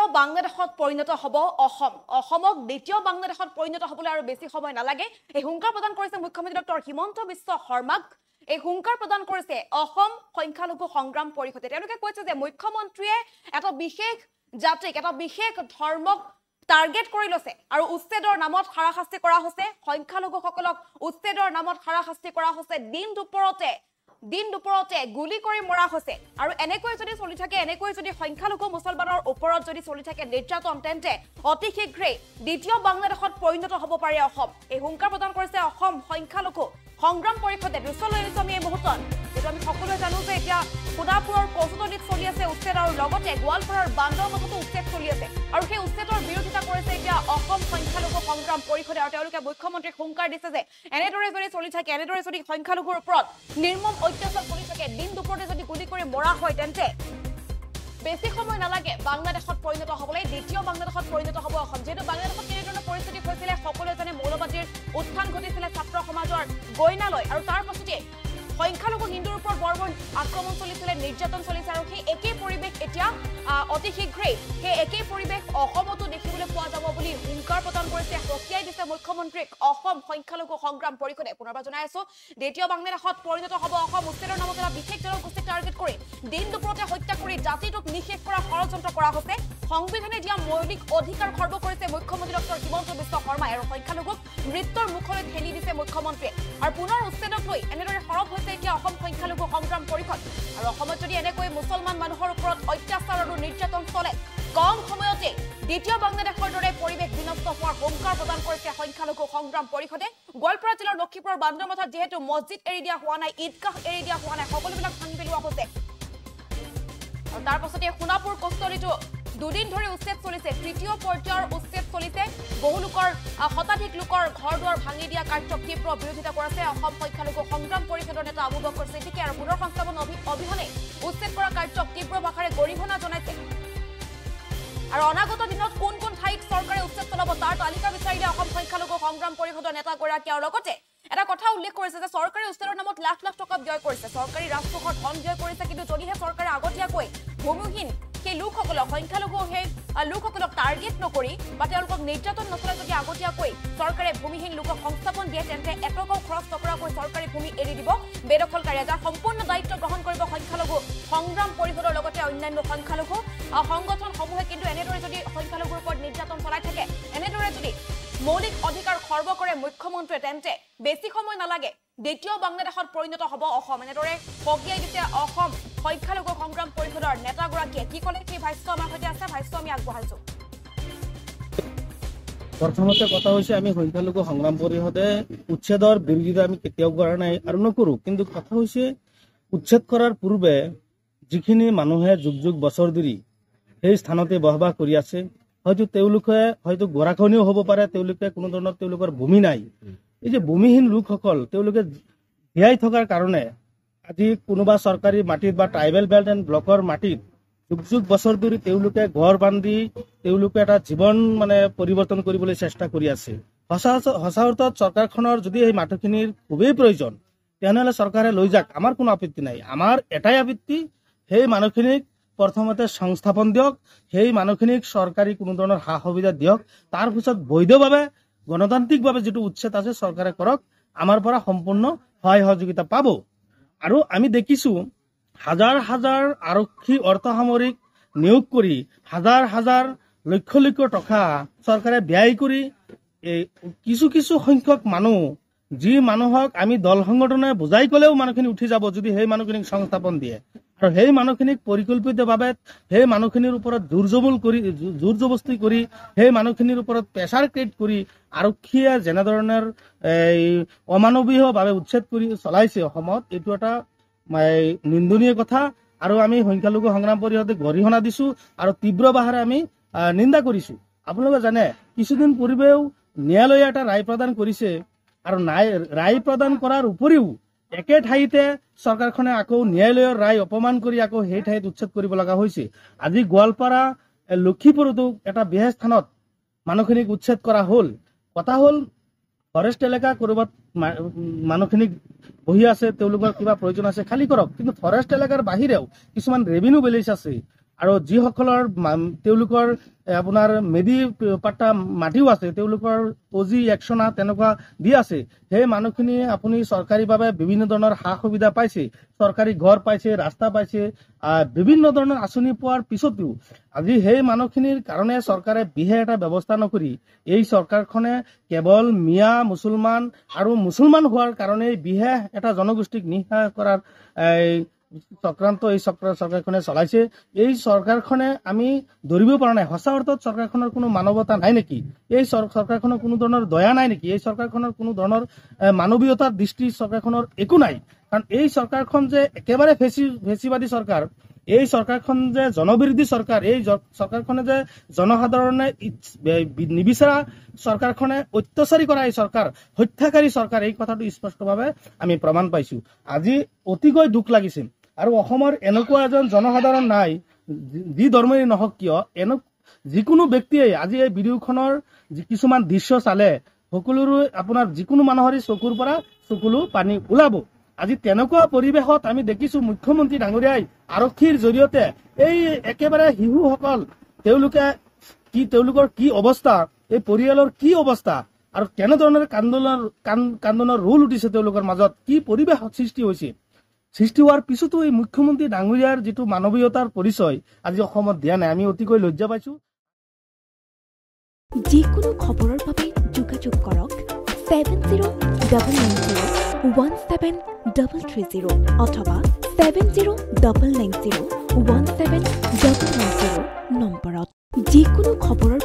দ্বিতীয় বাংলাদেশত পৰিণত হ'ব অসমক দ্বিতীয় বাংলাদেশত পৰিণত হ'বলৈ আৰু বেছি সময় নালাগে এই হুংকাৰ প্ৰদান কৰিছে মুখ্যমন্ত্ৰী ডক্টৰ হিমন্ত বিশ্ব শৰ্মাক এই হুংকাৰ প্ৰদান কৰিছে অসম সংখ্যালঘু সংগ্ৰাম পৰিষদে তেওঁলোকে কৈছে যে মুখ্যমন্ত্ৰীয়ে এটা বিশেষ জাতিক এটা বিশেষ ধৰ্মক টাৰ্গেট কৰি লৈছে আৰু উচ্ছেদৰ নামত হাৰাশাস্তি কৰা হৈছে সংখ্যালঘুসকলক উচ্ছেদৰ নামত হাৰাশাস্তি কৰা হৈছে দিন দুপৰতে গুলি কৰি মৰা হৈছে আৰু এনেকৈ যদি চলি থাকে এনেকৈ যদি সংখ্যালঘু মুছলমানৰ ওপৰত যদি চলি থাকে নিৰ্যাতন তেন্তে অতি শীঘ্ৰেই দ্বিতীয় বাংলাদেশত পৰিণত হ'ব পাৰে অসম এই হুংকাৰ প্ৰদান কৰিছে অসম সংখ্যালঘু সংগ্ৰাম পৰিষদে দুচলৈ আমি এই মুহূৰ্তত যেটো আমি সকলোৱে জানো যে এতিয়া সোণাপুৰৰ কচুতলিত চলি আছে উচ্ছেদ আৰু লগতে গোৱালপাৰাৰ বান্দৰমঠতো উচ্ছেদ চলি আছে আৰু সেই উচ্ছেদৰ বিৰোধিতা কৰিছে এতিয়া অসম সংখ্যালঘু সংগ্ৰাম পৰিষদে আৰু তেওঁলোকে মুখ্যমন্ত্ৰীক হুংকাৰ দিছে যে এনেদৰে যদি চলি থাকে এনেদৰে যদি সংখ্যালঘুৰ ওপৰত নিৰ্মম অত্যাচাৰ চলি থাকে দিন দুপৰতে যদি গুলি কৰি মৰা হয় তেন্তে বেছি সময় নালাগে বাংলাদেশত পৰিণত হ'বলৈ দ্বিতীয় বাংলাদেশত পৰিণত হ'ব অসম যেটো বাংলাদেশত কেনেধৰণৰ পৰিস্থিতি হৈছিলে সকলোৱে জানে মৌলবাদীৰ উত্থান ঘটিছিলে ছাত্ৰ সমাজৰ গইনালৈ আৰু তাৰ পাছতে সংখ্যালঘু হিন্দুৰ ওপৰত বৰ্বৰ আক্ৰমণ চলিছিলে নিৰ্যাতন চলিছে আৰু সেই একেই পৰিৱেশ এতিয়া অতি শীঘ্ৰেই সেই একেই পৰিৱেশ অসমতো দেখিবলৈ পোৱা যাব বুলি হুংকাৰ প্ৰদান কৰিছে সকীয়াই দিছে মুখ্যমন্ত্ৰীক অসম সংখ্যালঘু সংগ্ৰাম পৰিষদে পুনৰবাৰ জনাই আছো দ্বিতীয় বাংলাদেশত পৰিণত হ'ব অসম উচ্ছেদৰ নামত এটা বিশেষ জনগোষ্ঠীক টাৰ্গেট কৰি দিন দুপৰতে হত্যা কৰি জাতিটোক নিষেধ কৰাৰ ষড়যন্ত্ৰ কৰা হৈছে সংবিধানে দিয়া মৌলিক অধিকাৰ খৰ্ব কৰিছে মুখ্যমন্ত্ৰী ডক্টৰ হিমন্ত বিশ্ব শৰ্মাই আৰু সংখ্যালঘুক মৃত্যুৰ মুখলৈ ঠেলি দিছে মুখ্যমন্ত্ৰীয়ে আৰু পুনৰ উচ্ছেদক লৈ এনেদৰে সৰব হৈছে এতিয়া অসম সংখ্যালঘু সংগ্ৰাম পৰিষদ আৰু অসমত যদি এনেকৈ মুছলমান মানুহৰ ওপৰত অত্যাচাৰ আৰু নিৰ্যাতন চলে কম সময়তে দ্বিতীয় বাংলাদেশৰ দৰে পৰিৱেশ বিনষ্ট হোৱাৰ হুংকাৰ প্ৰদান কৰিছে সংখ্যালঘু সংগ্ৰাম পৰিষদে গোৱালপাৰা জিলাৰ লক্ষীপুৰৰ বান্দৰমঠাত যিহেতু মছজিদ এৰি দিয়া হোৱা নাই ঈদগাহ এৰি দিয়া হোৱা নাই সকলোবিলাক ভাঙি পেলোৱা হৈছে আৰু তাৰ পাছতে সোণাপুৰ কচুতলিতো দুদিন ধৰি উচ্ছেদ চলিছে তৃতীয় পৰ্যায়ৰ উচ্ছেদ চলিছে বহু লোকৰ শতাধিক লোকৰ ঘৰ দুৱাৰ ভাঙি দিয়া কাৰ্যক তীব্ৰ বিৰোধিতা কৰিছে অসম সংখ্যালঘু সংগ্ৰাম পৰিষদৰ নেতা আবু বকৰ ছিদ্দিকী আৰু পুনৰ সংস্থাপন অবিহনে উচ্ছেদ কৰা কাৰ্যক তীব্ৰ ভাষাৰে গৰিহণা জনাইছে আৰু অনাগত দিনত কোন কোন ঠাইত চৰকাৰে উচ্ছেদ চলাব তাৰ তালিকা বিচাৰিলে অসম সংখ্যালঘু সংগ্ৰাম পৰিষদৰ নেতাগৰাকীয়ে আৰু লগতে এটা কথা উল্লেখ কৰিছে যে চৰকাৰে উচ্ছেদৰ নামত লাখ লাখ টকা ব্যয় কৰিছে চৰকাৰী ৰাজকোষৰ ধন ব্যয় কৰিছে কিন্তু যদিহে চৰকাৰে আগতীয়াকৈ ভূমিহীন সেই লোকসকলক সংখ্যালঘু সেই লোকসকলক টাৰ্গেট নকৰি বা তেওঁলোকক নিৰ্যাতন নচলাই যদি আগতীয়াকৈ চৰকাৰে ভূমিহীন লোকক সংস্থাপন দিয়ে তেন্তে এটকাও খৰচ নকৰাকৈ চৰকাৰী ভূমি এৰি দিব বেদখলকাৰীয়ে যাৰ সম্পূৰ্ণ দায়িত্ব গ্ৰহণ কৰিব সংখ্যালঘু সংগ্ৰাম পৰিষদৰ লগতে অন্যান্য সংখ্যালঘু সংগঠনসমূহে কিন্তু এনেদৰে যদি সংখ্যালঘুৰ ওপৰত নিৰ্যাতন চলাই থাকে এনেদৰে যদি মৌলিক অধিকাৰ খৰ্ব কৰে মুখ্যমন্ত্ৰীয়ে তেন্তে বেছি সময় নালাগে দ্বিতীয় বাংলাদেশত পৰিণত হ'ব অসম এনেদৰে সকীয়াই দিছে অসম সংখ্যালঘু সংগ্ৰাম পৰিষদৰ নেতাগৰাকীয়ে কি ক'লে সেই ভাষ্য আমাৰ সৈতে আছে ভাষ্য আমি আগবঢ়াইছো প্ৰথমতে কথা হৈছে আমি সংখ্যালঘু সংগ্ৰাম পৰিষদে উচ্ছেদৰ বিৰোধিতা আমি কেতিয়াও কৰা নাই আৰু নকৰো কিন্তু কথা হৈছে উচ্ছেদ কৰাৰ পূৰ্বে যিখিনি মানুহে যুগ যুগ বছৰ ধৰি সেই স্থানতে বসবাস কৰি আছে হয়তো তেওঁলোকে হয়তো গৰাখনীয় হ'ব পাৰে তেওঁলোকে কোনো ধৰণৰ তেওঁলোকৰ ভূমি নাই এই যে ভূমিহীন লোকসকল তেওঁলোকে জীয়াই থকাৰ কাৰণে আজি কোনোবা চৰকাৰী মাটিত বা ট্ৰাইবেল বেল্ট এণ্ড ব্লকৰ মাটিত যুগ যুগ বছৰ ধৰি তেওঁলোকে ঘৰ বান্ধি তেওঁলোকে এটা জীৱন পৰিৱৰ্তন কৰিবলৈ চেষ্টা কৰি আছে সঁচা অৰ্থত চৰকাৰখনৰ যদি এই মাটিখিনিৰ খুবেই প্ৰয়োজন তেনেহ'লে চৰকাৰে লৈ যাক আমাৰ কোনো আপত্তি নাই আমাৰ এটাই আপত্তি সেই মানুহখিনিক প্ৰথমতে সংস্থাপন দিয়ক সেই মানুহখিনিক চৰকাৰী কোনো ধৰণৰ সা সুবিধা দিয়ক তাৰ পিছত বৈধভাৱে গণতান্ত্ৰিকভাৱে যিটো উচ্ছেদ আছে চৰকাৰে কৰক আমাৰ পৰা সম্পূৰ্ণ সহায় সহযোগিতা পাব আৰু আমি দেখিছো হাজাৰ হাজাৰ আৰক্ষী অৰ্ধসামৰিক নিয়োগ কৰি হাজাৰ হাজাৰ লক্ষ লক্ষ টকা চৰকাৰে ব্যয় কৰি কিছু কিছু সংখ্যক মানুহ যি মানুহক আমি দল সংগঠনে বুজাই ক'লেও মানুহখিনি উঠি যাব যদি সেই মানুহখিনিক সংস্থাপন দিয়ে আৰু সেই মানুহখিনিক পৰিকল্পিতভাৱে সেই মানুহখিনিৰ ওপৰত জোৰ জবস্তি কৰি সেই মানুহখিনিৰ ওপৰত প্ৰেছাৰ ক্ৰিয়েট কৰি আৰক্ষীয়ে যেনেধৰণৰ অমানৱীয়ভাৱে উচ্ছেদ কৰি চলাইছে অসমত এইটো এটা নিন্দনীয় কথা আৰু আমি সংখ্যালঘু সংগ্ৰাম পৰিষদে গৰিহণা দিছো আৰু তীব্ৰ ভাষাৰে আমি নিন্দা কৰিছো আপোনালোকে জানে কিছুদিন পূৰ্বেও ন্যায়ালয়ে এটা ৰায় প্ৰদান কৰিছে আৰু ৰায় প্ৰদান কৰাৰ উপৰিও একে ঠাইতে চৰকাৰখনে আকৌ ন্যায়ালয়ৰ ৰায় অপমান কৰি আকৌ সেই ঠাইত উচ্ছেদ কৰিব লগা হৈছে আজি গোৱালপাৰা লক্ষীপুৰতো এটা বিশেষ স্থানত মানুহখিনিক উচ্ছেদ কৰা হ'ল কথা হ'ল ফৰেষ্ট এলেকা কৰবাত মানুহখিনিক বহি আছে তেওঁলোকৰ কিবা প্ৰয়োজন আছে খালি কৰক কিন্তু ফৰেষ্ট এলেকাৰ বাহিৰেও কিছুমান ৰেভিনিউ ভিলেজ আছে আৰু যিসকলৰ তেওঁলোকৰ আপোনাৰ মেডি পাট্টা মাটিও আছে, তেওঁলোকৰ অজি একচনা তেনেকুৱা দি আছে, সেই মানুহখিনি আপুনি চৰকাৰীভাৱে বিভিন্ন ধৰণৰ সা সুবিধা পাইছে, চৰকাৰী ঘৰ পাইছে, ৰাস্তা পাইছে, বিভিন্ন ধৰণৰ আঁচনি পোৱাৰ পিছতো আজি সেই মানুহখিনিৰ কাৰণে চৰকাৰে বিশেষ এটা ব্যৱস্থা নকৰি এই চৰকাৰখনে কেৱল মিয়া মুছলমান আৰু মুছলমান হোৱাৰ কাৰণে বিশেষ এটা জনগোষ্ঠীক নিহা কৰাৰ চক্ৰান্ত এই চৰকাৰখনে চলাইছে। এই চৰকাৰখনে আমি ধৰিব পৰা নাই সঁচা অৰ্থত চৰকাৰখনৰ কোনো মানৱতা নাই নেকি, এই চৰকাৰখনৰ কোনো ধৰণৰ দয়া নাই নেকি, এই চৰকাৰখনৰ কোনো ধৰণৰ মানৱীয়তাৰ দৃষ্টি চৰকাৰখনৰ একো নাই। কাৰণ এই চৰকাৰখন যে একেবাৰে ফেচিবাদী চৰকাৰ, এই চৰকাৰখন যে জনবিৰোধী চৰকাৰ, এই চৰকাৰখনে যে জনসাধাৰণে নিবিচাৰা চৰকাৰখনে অত্যাচাৰী কৰা এই চৰকাৰ, হত্যাকাৰী চৰকাৰ, এই কথাটো স্পষ্টভাৱে আমি প্ৰমাণ পাইছো। আজি অতিকৈ দুখ লাগিছিল। আৰু অসমৰ এনেকুৱা এজন জনসাধাৰণ নাই যি ধৰ্মই নহওক কিয়, যিকোনো ব্যক্তিয়ে আজি এই ভিডিঅ'খনৰ কিছুমান দৃশ্য চালে সকলোৰে আপোনাৰ যিকোনো মানুহৰে চকুৰ পৰা চকুলো পানী ওলাব। আজি তেনেকুৱা পৰিৱেশত আমি দেখিছো মুখ্যমন্ত্ৰী ডাঙৰীয়াই আৰক্ষীৰ জৰিয়তে এই একেবাৰে শিশুসকল তেওঁলোকৰ কি অৱস্থা, এই পৰিয়ালৰ কি অৱস্থা আৰু কেনেধৰণৰ কান্দোনৰ ৰোল উঠিছে তেওঁলোকৰ মাজত, কি পৰিৱেশ সৃষ্টি হোৱাৰ পিছতো এই মুখ্যমন্ত্ৰী ডাঙৰীয়াৰ যিটো মানৱীয়তাৰ পৰিচয় আজি অসমত দিয়া নাই, আমি অতিকৈ লজ্জা পাইছো। যিকোনো খবৰৰ বাবে যোগাযোগ কৰক 7099017330 অথবা 7099017390 নম্বৰত। যিকোনো খবৰৰ